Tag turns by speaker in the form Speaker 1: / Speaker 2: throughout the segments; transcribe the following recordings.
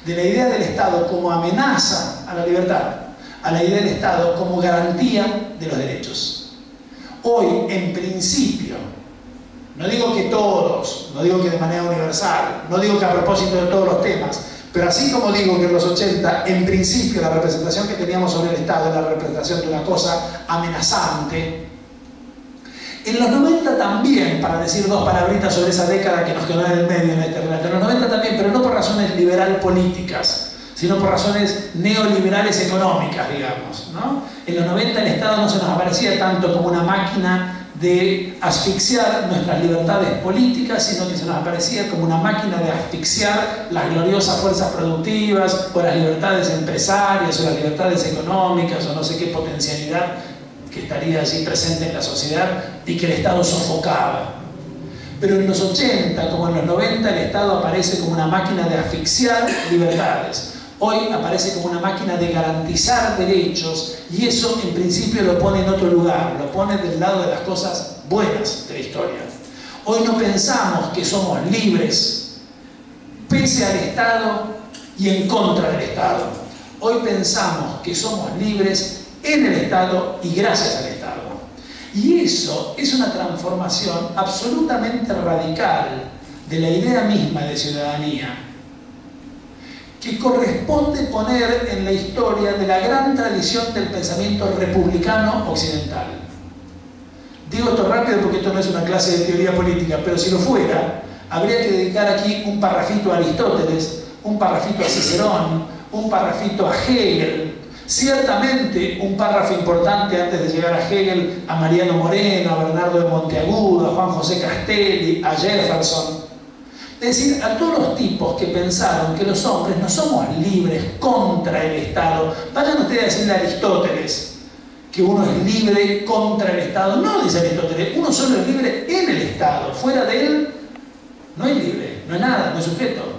Speaker 1: de la idea del Estado como amenaza a la libertad, a la idea del Estado como garantía de los derechos. Hoy, en principio, no digo que todos, no digo que de manera universal, no digo que a propósito de todos los temas, pero así como digo que en los 80, en principio, la representación que teníamos sobre el Estado era la representación de una cosa amenazante, en los 90 también, para decir dos palabritas sobre esa década que nos quedó en el medio en este relato, en los 90 también, pero no por razones liberal políticas, sino por razones neoliberales económicas, digamos, ¿no? En los 90 el Estado no se nos aparecía tanto como una máquina de asfixiar nuestras libertades políticas, sino que se nos aparecía como una máquina de asfixiar las gloriosas fuerzas productivas, o las libertades empresarias, o las libertades económicas, o no sé qué potencialidad que estaría allí presente en la sociedad y que el Estado sofocaba. Pero en los 80, como en los 90, el Estado aparece como una máquina de asfixiar libertades. Hoy aparece como una máquina de garantizar derechos, y eso en principio lo pone en otro lugar, lo pone del lado de las cosas buenas de la historia. Hoy no pensamos que somos libres pese al Estado y en contra del Estado. Hoy pensamos que somos libres en el Estado y gracias al Estado. Y eso es una transformación absolutamente radical de la idea misma de ciudadanía, que corresponde poner en la historia de la gran tradición del pensamiento republicano occidental. Digo esto rápido porque esto no es una clase de teoría política, pero si lo fuera, habría que dedicar aquí un parrafito a Aristóteles, un parrafito a Cicerón, un parrafito a Hegel, ciertamente un párrafo importante antes de llegar a Hegel, a Mariano Moreno, a Bernardo de Monteagudo, a Juan José Castelli, a Jefferson. Es decir, a todos los tipos que pensaron que los hombres no somos libres contra el Estado. Vayan ustedes a decirle a Aristóteles que uno es libre contra el Estado. No, dice Aristóteles, uno solo es libre en el Estado. Fuera de él no es libre, no es nada, no es sujeto.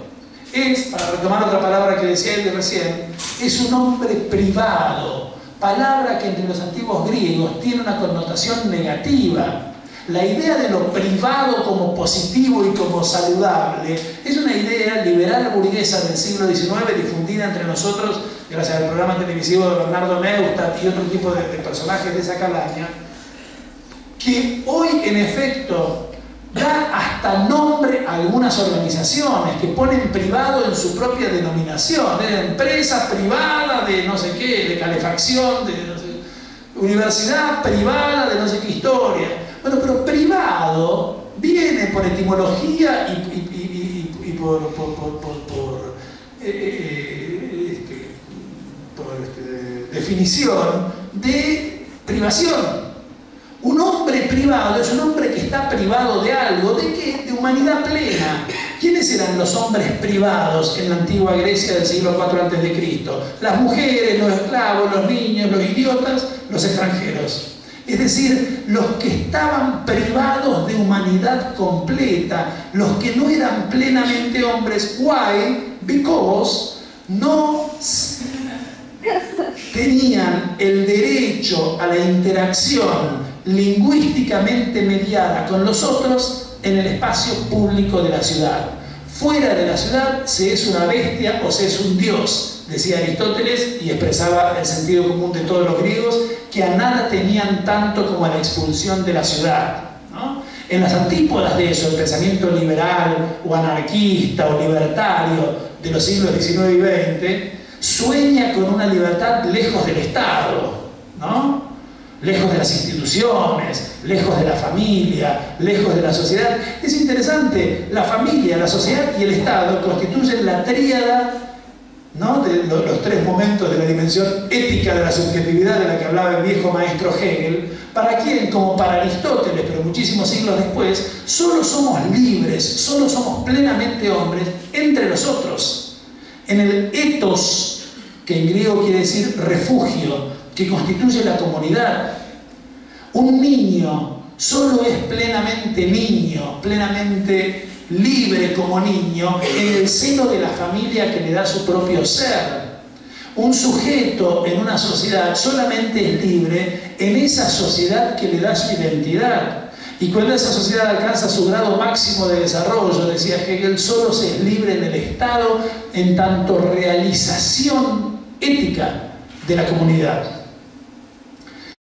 Speaker 1: Es, para retomar otra palabra que decía él recién, es un hombre privado. Palabra que entre los antiguos griegos tiene una connotación negativa. La idea de lo privado como positivo y como saludable es una idea liberal burguesa del siglo XIX, difundida entre nosotros gracias al programa televisivo de Bernardo Neustadt y otro tipo de personajes de esa calaña, que hoy en efecto da hasta nombre a algunas organizaciones que ponen privado en su propia denominación, de empresa privada de no sé qué, de calefacción, de no sé, universidad privada de no sé qué historia. Bueno, pero privado viene por etimología y por definición de privación. Un hombre privado es un hombre que está privado de algo. ¿De qué? De humanidad plena. ¿Quiénes eran los hombres privados en la antigua Grecia del siglo IV a.C.? Las mujeres, los esclavos, los niños, los idiotas, los extranjeros. Es decir, los que estaban privados de humanidad completa, los que no eran plenamente hombres. Why? Because no tenían el derecho a la interacción lingüísticamente mediada con los otros en el espacio público de la ciudad. Fuera de la ciudad se es una bestia o se es un dios, decía Aristóteles, y expresaba el sentido común de todos los griegos, que a nada tenían tanto como a la expulsión de la ciudad, ¿no? En las antípodas de eso, el pensamiento liberal o anarquista o libertario de los siglos XIX y XX sueña con una libertad lejos del Estado, ¿no? Lejos de las instituciones, lejos de la familia, lejos de la sociedad. Es interesante, la familia, la sociedad y el Estado constituyen la tríada, ¿no?, de los tres momentos de la dimensión ética de la subjetividad de la que hablaba el viejo maestro Hegel, para quien, como para Aristóteles, pero muchísimos siglos después, solo somos libres, solo somos plenamente hombres entre los otros. En el ethos, que en griego quiere decir refugio, que constituye la comunidad. Un niño solo es plenamente niño, plenamente libre como niño, en el seno de la familia que le da su propio ser. Un sujeto en una sociedad solamente es libre en esa sociedad que le da su identidad. Y cuando esa sociedad alcanza su grado máximo de desarrollo, decía Hegel, solo se es libre en el Estado en tanto realización ética de la comunidad.